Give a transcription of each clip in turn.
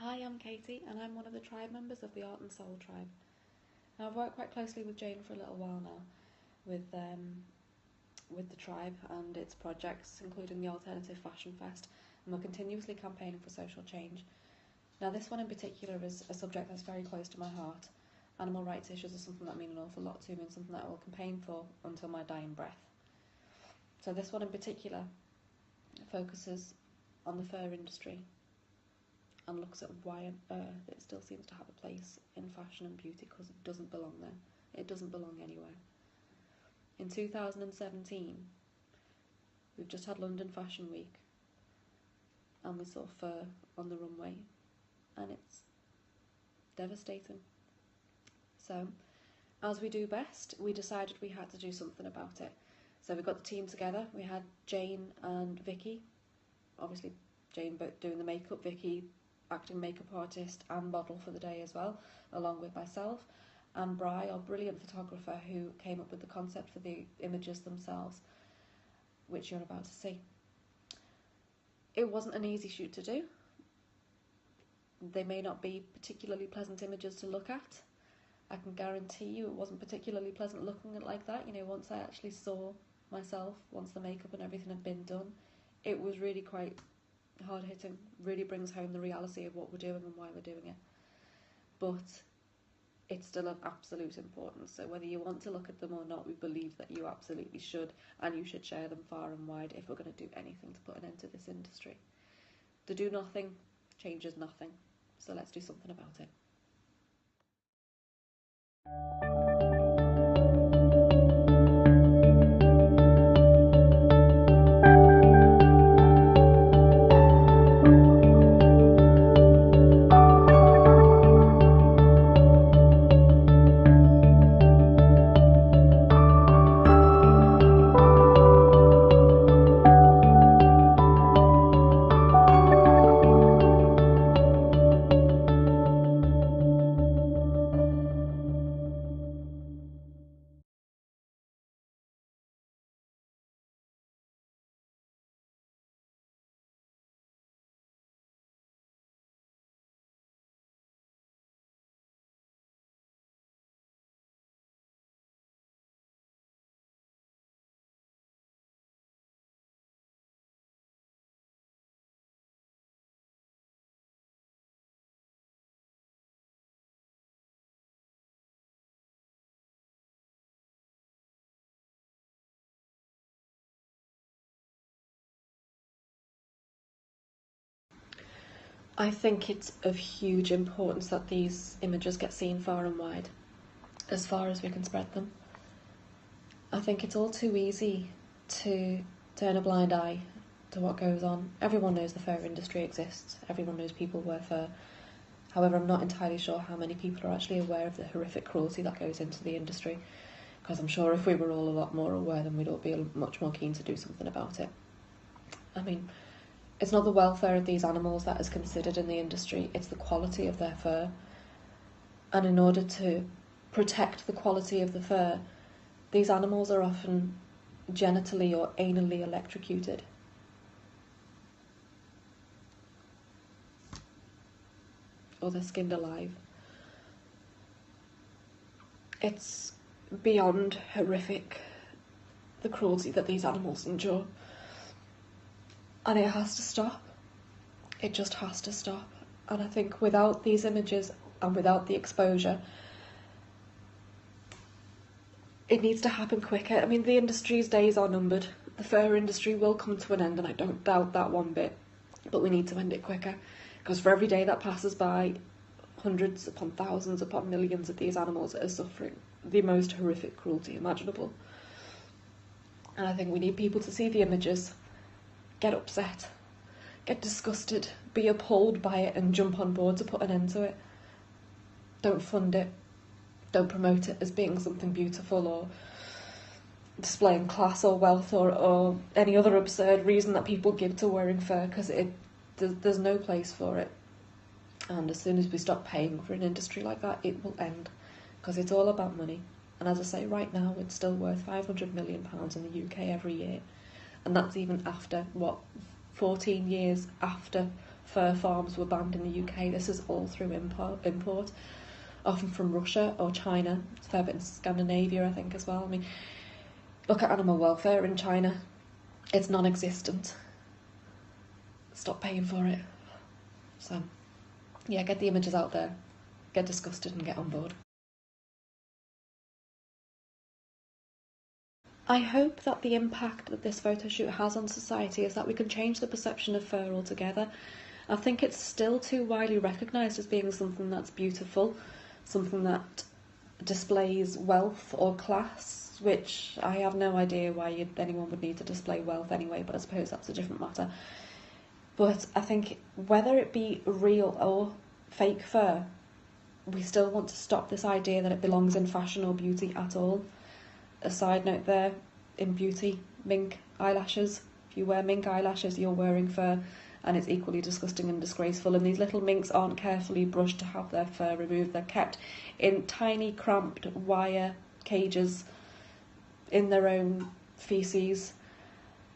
Hi, I'm Katey, and I'm one of the tribe members of the Art&Soul tribe. Now, I've worked quite closely with Jane for a little while now, with the tribe and its projects, including the Alternative Fashion Fest, and we're continuously campaigning for social change. Now, this one in particular is a subject that's very close to my heart. Animal rights issues are something that mean an awful lot to me and something that I will campaign for until my dying breath. So this one in particular focuses on the fur industry and looks at why on earth it still seems to have a place in fashion and beauty, because it doesn't belong there. It doesn't belong anywhere. In 2017, we've just had London Fashion Week, and we saw fur on the runway, and it's devastating. So, as we do best, we decided we had to do something about it. So we got the team together. We had Jane and Vicky, obviously Jane doing the makeup, Vicky acting makeup artist and model for the day as well, along with myself, and Bri, our brilliant photographer, who came up with the concept for the images themselves, which you're about to see. It wasn't an easy shoot to do. They may not be particularly pleasant images to look at. I can guarantee you it wasn't particularly pleasant looking at like that. You know, once I actually saw myself, once the makeup and everything had been done, it was really quite hard hitting, really brings home the reality of what we're doing and why we're doing it. But it's still of absolute importance, so whether you want to look at them or not, we believe that you absolutely should, and you should share them far and wide if we're going to do anything to put an end to this industry. To do nothing changes nothing, so let's do something about it. I think it's of huge importance that these images get seen far and wide, as far as we can spread them. I think it's all too easy to turn a blind eye to what goes on. Everyone knows the fur industry exists, everyone knows people wear fur. However, I'm not entirely sure how many people are actually aware of the horrific cruelty that goes into the industry, because I'm sure if we were all a lot more aware, then we'd all be much more keen to do something about it. I mean, it's not the welfare of these animals that is considered in the industry, it's the quality of their fur. And in order to protect the quality of the fur, these animals are often genitally or anally electrocuted. Or they're skinned alive. It's beyond horrific, the cruelty that these animals endure. And it has to stop. It just has to stop. And I think without these images and without the exposure, it needs to happen quicker. I mean, the industry's days are numbered. The fur industry will come to an end, and I don't doubt that one bit. But we need to end it quicker, because for every day that passes by, hundreds upon thousands upon millions of these animals are suffering the most horrific cruelty imaginable. And I think we need people to see the images, get upset, get disgusted, be appalled by it and jump on board to put an end to it. Don't fund it. Don't promote it as being something beautiful or displaying class or wealth or any other absurd reason that people give to wearing fur, because there's no place for it. And as soon as we stop paying for an industry like that, it will end, because it's all about money. And as I say, right now it's still worth £500 million in the UK every year. And that's even after, 14 years after fur farms were banned in the UK. This is all through import, often from Russia or China. It's a fair bit in Scandinavia, I think, as well. I mean, look at animal welfare in China. It's non-existent. Stop paying for it. So, yeah, get the images out there, get disgusted and get on board. I hope that the impact that this photo shoot has on society is that we can change the perception of fur altogether. I think it's still too widely recognised as being something that's beautiful, something that displays wealth or class, which I have no idea why anyone would need to display wealth anyway, but I suppose that's a different matter. But I think whether it be real or fake fur, we still want to stop this idea that it belongs in fashion or beauty at all. A side note there, in beauty, mink eyelashes. If you wear mink eyelashes, you're wearing fur, and it's equally disgusting and disgraceful. And these little minks aren't carefully brushed to have their fur removed. They're kept in tiny, cramped wire cages in their own feces.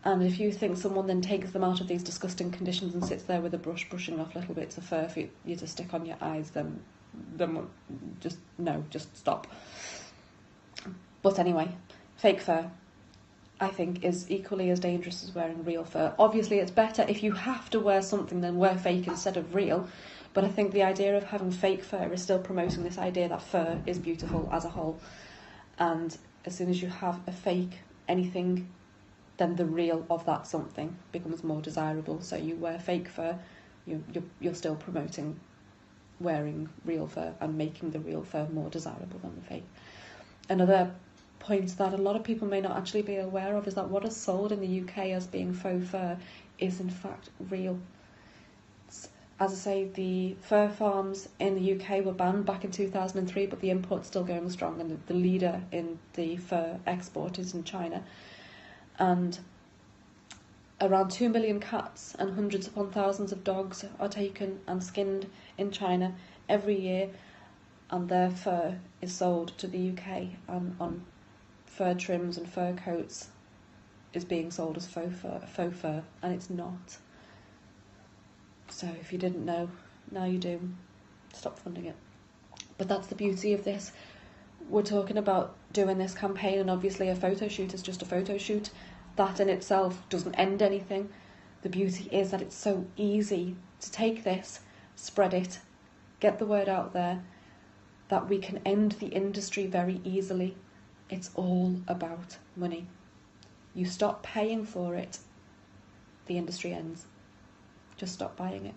And if you think someone then takes them out of these disgusting conditions and sits there with a brush brushing off little bits of fur for you to stick on your eyes, then just stop. But anyway, fake fur, I think, is equally as dangerous as wearing real fur. Obviously, it's better if you have to wear something than wear fake instead of real, but I think the idea of having fake fur is still promoting this idea that fur is beautiful as a whole. And as soon as you have a fake anything, then the real of that something becomes more desirable. So you wear fake fur, you're still promoting wearing real fur and making the real fur more desirable than the fake. Another point that a lot of people may not actually be aware of is that what is sold in the UK as being faux fur is in fact real. As I say, the fur farms in the UK were banned back in 2003, but the import's still going strong, and the leader in the fur export is in China. And around 2 million cats and hundreds upon thousands of dogs are taken and skinned in China every year, and their fur is sold to the UK, and on fur trims and fur coats is being sold as faux fur, and it's not. So if you didn't know, now you do. Stop funding it. But that's the beauty of this. We're talking about doing this campaign, and obviously a photo shoot is just a photo shoot. That in itself doesn't end anything. The beauty is that it's so easy to take this, spread it, get the word out there, that we can end the industry very easily. It's all about money. You stop paying for it, the industry ends. Just stop buying it.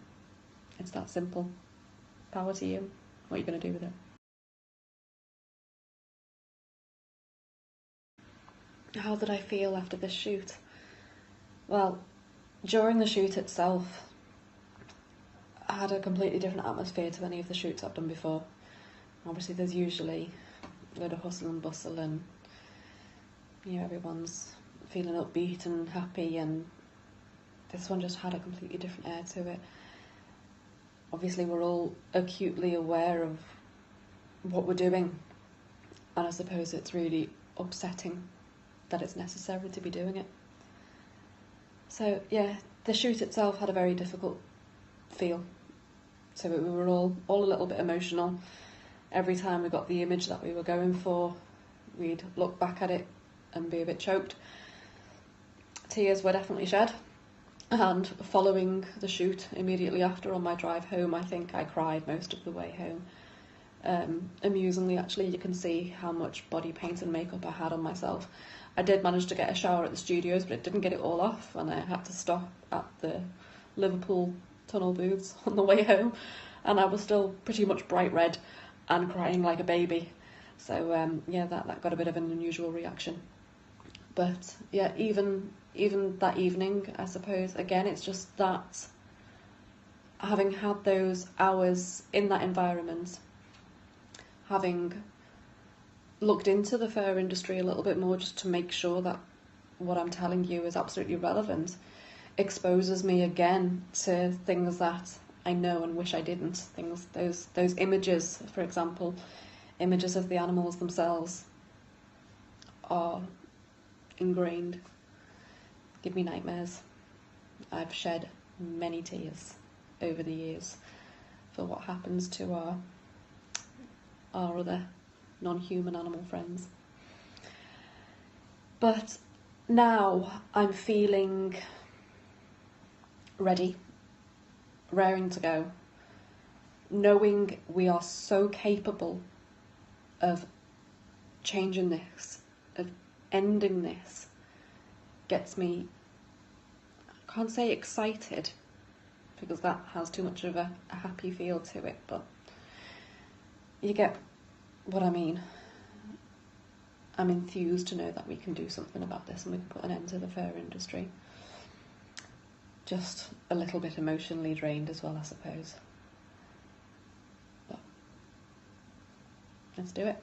It's that simple. Power to you. What are you going to do with it? How did I feel after this shoot? Well, during the shoot itself, I had a completely different atmosphere to any of the shoots I've done before. Obviously there's usually a load of hustle and bustle, and everyone's feeling upbeat and happy, and this one just had a completely different air to it. Obviously we're all acutely aware of what we're doing, and I suppose it's really upsetting that it's necessary to be doing it. So yeah, the shoot itself had a very difficult feel. So we were all a little bit emotional. Every time we got the image that we were going for, we'd look back at it and be a bit choked. Tears were definitely shed. And following the shoot, immediately after on my drive home, I think I cried most of the way home. Amusingly, actually, you can see how much body paint and makeup I had on myself. I did manage to get a shower at the studios, but it didn't get it all off, and I had to stop at the Liverpool tunnel booths on the way home, and I was still pretty much bright red and crying like a baby. So that got a bit of an unusual reaction. But yeah, even that evening, I suppose, again, it's just that having had those hours in that environment, having looked into the fur industry a little bit more just to make sure that what I'm telling you is absolutely relevant, exposes me again to things that I know and wish I didn't. Those images, for example, images of the animals themselves are ingrained, give me nightmares. I've shed many tears over the years for what happens to our other non-human animal friends. But now I'm feeling ready, raring to go, knowing we are so capable of changing this, of ending this, gets me, I can't say excited, because that has too much of a happy feel to it, but you get what I mean. I'm enthused to know that we can do something about this and we can put an end to the fur industry. Just a little bit emotionally drained as well, I suppose. But let's do it.